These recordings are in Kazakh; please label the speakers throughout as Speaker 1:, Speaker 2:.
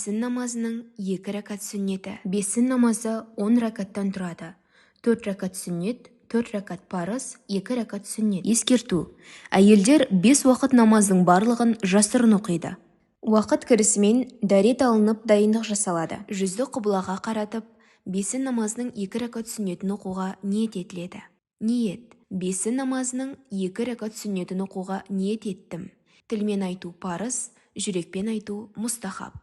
Speaker 1: Бесін намазының 2 рәкат сүннеті. Бесін намазы 10 рәкаттан тұрады. 4 рәкат сүннет, 4 рәкат парыз, 2 рәкат сүннет. Ескерту: әйелдер 5 уақыт намаздың барлығын жасырын оқиды. Уақыт кірісімен дәрет алынып дайындық жасалады. Жүзді қыблаға қаратып, бесін намазының 2 рәкат сүннетін оқуға ниет етіледі. Ниет: бесін намазының 2 рәкат сүннетін оқуға ниет еттім. Тілмен айту парыз, жүрекпен айту мұстахаб.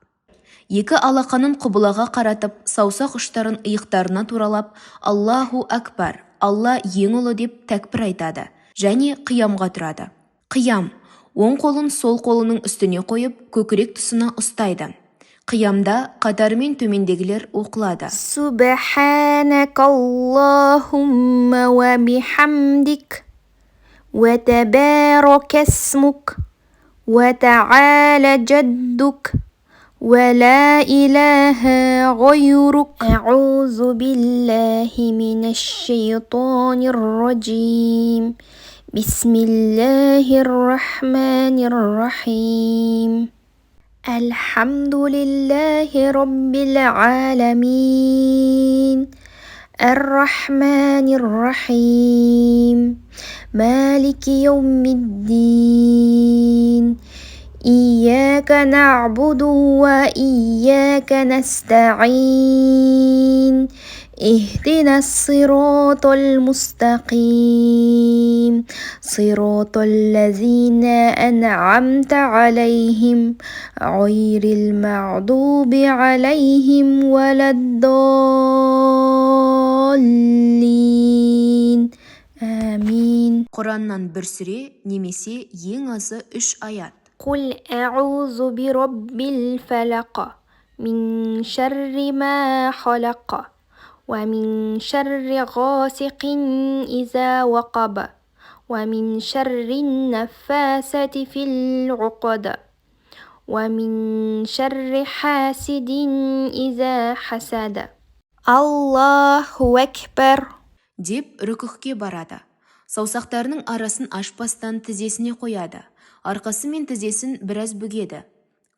Speaker 1: 2 алақанын қыблаға қаратып, саусақ ұштарын иықтарына туралап, Аллаху акбар, Алла ең ұлы деп тәкбір айтады және қиямға тұрады. Қиям: оң қолын сол қолының үстіне қойып, көкірек тұсына ұстайды. Қиямда қатарымен төмендегілер оқылады.
Speaker 2: Субханакаллахумма ва бихамдик, ва табарака смук, ва та'аля джаддук, ва ла илаха гайрук. А'узу биллахи минаш шайтанир раджим. Бисмиллахир рахманир рахим. Алхамдулиллахи раббил аламин. Ар-рахманир рахим. Малики йаумиддин. Ияка на'буду ва ияка наста'ин. اهدنا الصراط المستقيم صراط الذين أنعمت عليهم غير المغضوب عليهم ولا الضالين آمين.
Speaker 1: Құраннан бір сүре немесе ең азы 3 аят.
Speaker 2: قل أعوذ برب الفلق من شر ما خلق ومن شر غاسق إذا وقب ومن شر النفاسة في العقد ومن شر حاسد إذا حسد. الله أكبر
Speaker 1: деп рүкүхке барады. Саусақтарының арасын ашпастан тізесіне қояды. Арқасы мен тізесін біраз бүгеді.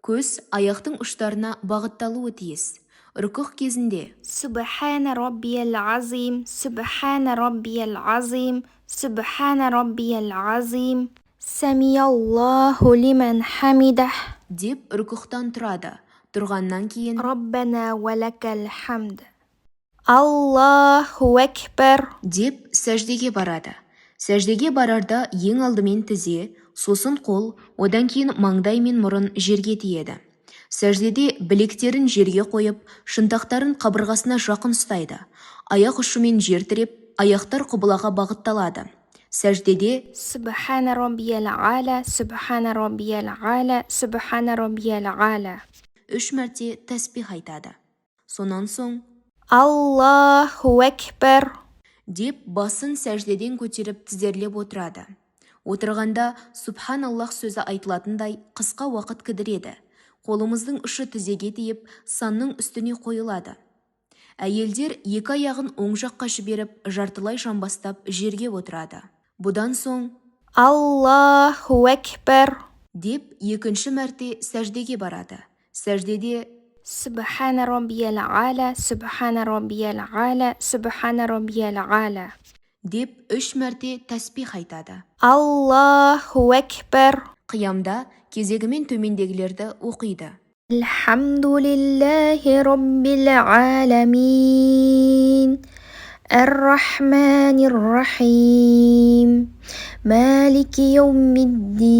Speaker 1: Көз аяқтың ұштарына бағытталуы тиіс. Рүкүх кезінде
Speaker 2: Субхана раббиял азим, Субхана раббиял азим, Субхана раббиял азим, Самиаллаху лиман хамидах
Speaker 1: деп рүкүхтан тұрады. Тұрғаннан кейін
Speaker 2: Раббана валакал хамд. Аллаху акбар
Speaker 1: деп сәждеге барады. Сәждеге барарда ең алдымен тізе, сосын қол, одан кейін маңдай мен мұрын жерге тиеді. Сәждеде білектерін жерге қойып, шынтақтарын қабырғасына жақын ұстайды. Аяқ ұшымен жер тіреп, аяқтар қыблаға бағытталады. Сәждеде
Speaker 2: Субхана раббиял а'ла, Субхана раббиял а'ла, Субхана раббиял а'ла
Speaker 1: 3 мәрте тәсбих айтады. Сонан соң
Speaker 2: Аллаху акбар
Speaker 1: деп басын сәждеден көтеріп тізерлеп отырады. Отырғанда Субханаллах сөзі айтылатындай қысқа уақыт кідіреді. Қолымыздың ұшы тізеге тиіп, санның үстіне қойылады. Әйелдер 2 аяғын оң жаққа жіберіп, жартылай жамбастап жерге отырады. Бұдан соң
Speaker 2: Аллаху акбар
Speaker 1: деп 2-ші мәрте сәждеге барады. Сәждеде
Speaker 2: Субхана раббиял а'ла, Субхана раббиял а'ла, Субхана раббиял а'ла
Speaker 1: деп 3 мәрте тәсбих айтады.
Speaker 2: Аллаху акбар
Speaker 1: Қиямда кезегімен төмендегілерді оқиды.
Speaker 2: Алхамдулиллахи раббил аламин. Ар-рахманир рахим. Малики йаумиддин.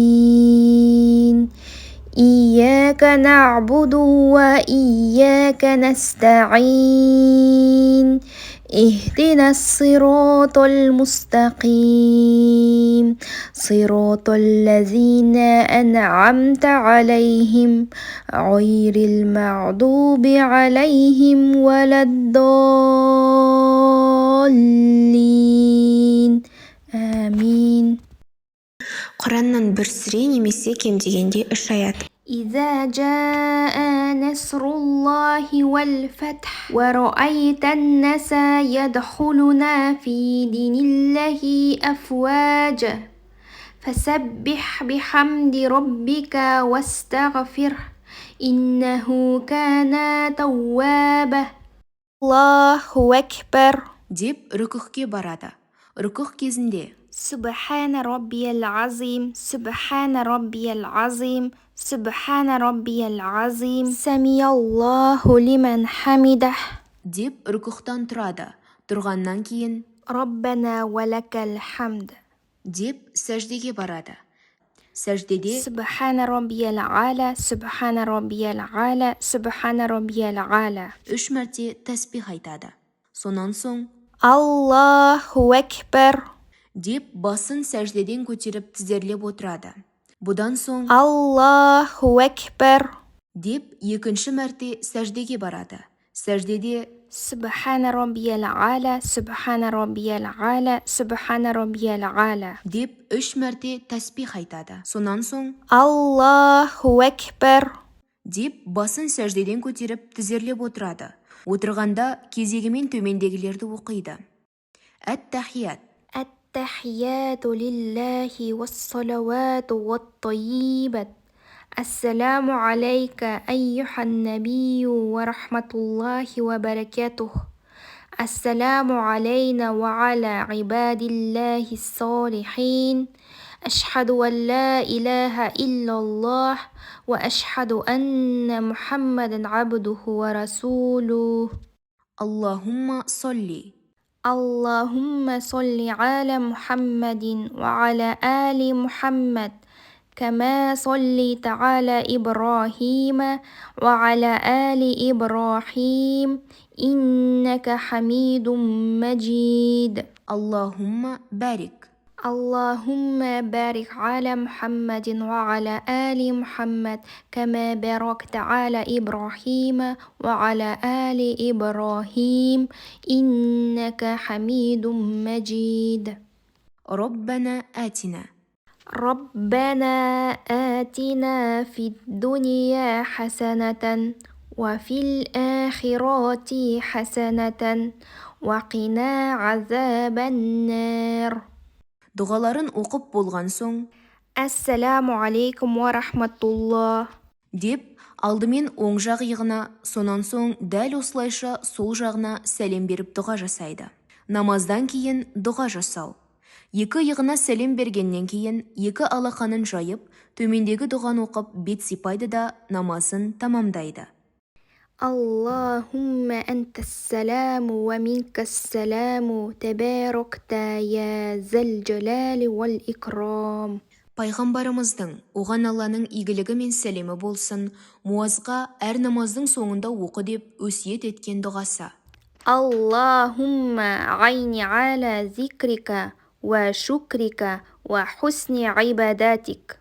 Speaker 2: Ияка на'буду ва ияка наста'ин. اهدنا الصراط المستقيم صراط الذين أنعمت عليهم غير المغضوب عليهم ولا الضالين آمين.
Speaker 1: Құраннан бір сүре немесе кем дегенде 3 аят.
Speaker 2: إذا جاء نصر الله والفتح ورأيت الناس يدخلون في دين الله أفواجا فسبح بحمد ربك واستغفره إنه كان توابا الله أكبر
Speaker 1: деп рүкүхке барады. Рүкүх кезінде
Speaker 2: سبحان ربي العظيم سبحان ربي العظيم سبحان ربي العظيم سمع الله لمن حمده
Speaker 1: деп рүкүхтан тұрады. Тұрғаннан кейін
Speaker 2: ربنا ولك الحمد
Speaker 1: деп сәждеге барады. Сәждеде
Speaker 2: سبحان ربي العالى سبحان ربي العالى سبحان ربي العالى
Speaker 1: 3 мәрте тәсбих айтады. Сонан соң
Speaker 2: الله أكبر
Speaker 1: деп басын сәждеден көтеріп тізерлеп отырады. Бұдан соң
Speaker 2: الله أكبر
Speaker 1: деп екінші мәрте сәждеге барады. Сәждеде
Speaker 2: سبحان ربي العالى سبحان ربي العالى سبحان ربي العالى
Speaker 1: деп 3 мәрте тәсбих айтады. Сонан соң
Speaker 2: الله أكبر
Speaker 1: деп басын сәждеден көтеріп тізерлеп отырады. Отырғанда кезегімен төмендегілерді оқиды. Әт-тахият
Speaker 2: التحيات لله والصلوات والطيبات السلام عليك أيها النبي ورحمة الله وبركاته السلام علينا وعلى عباد الله الصالحين أشهد أن لا إله إلا الله وأشهد أن محمدا عبده ورسوله
Speaker 1: Аллахумма солли
Speaker 2: اللهم صل على محمد وعلى آل محمد كما صليت على إبراهيم وعلى آل إبراهيم إنك حميد مجيد
Speaker 1: Аллахумма барик
Speaker 2: اللهم بارك على محمد وعلى آل محمد كما باركت على إبراهيم وعلى آل إبراهيم إنك حميد مجيد
Speaker 1: ربنا آتنا
Speaker 2: ربنا آتنا في الدنيا حسنة وفي الآخرة حسنة وقنا عذاب النار
Speaker 1: Дұғаларын оқып болған соң
Speaker 2: Ассаламу алейкум ва рахматуллах
Speaker 1: деп алдымен оң жақ иығына, сонан соң дәл осылайша сол жағына сәлем беріп дұға жасайды. Намаздан кейін дұға жасау. Екі иығына сәлем бергеннен кейін екі алақанын жайып, төмендегі дұғаны оқып бет сипайды да намазын тамамдайды.
Speaker 2: اللهم أنت السلام ومنك السلام تباركت يا ذا الجلال والإكرام
Speaker 1: Пайғамбарымыздың, оған Алланың игілігі мен сәлемі болсын, муазға әр намаздың соңында оқы деп өсиет еткен дұғасы.
Speaker 2: اللهم عيني على ذكرك وشكرك وحسن عباداتك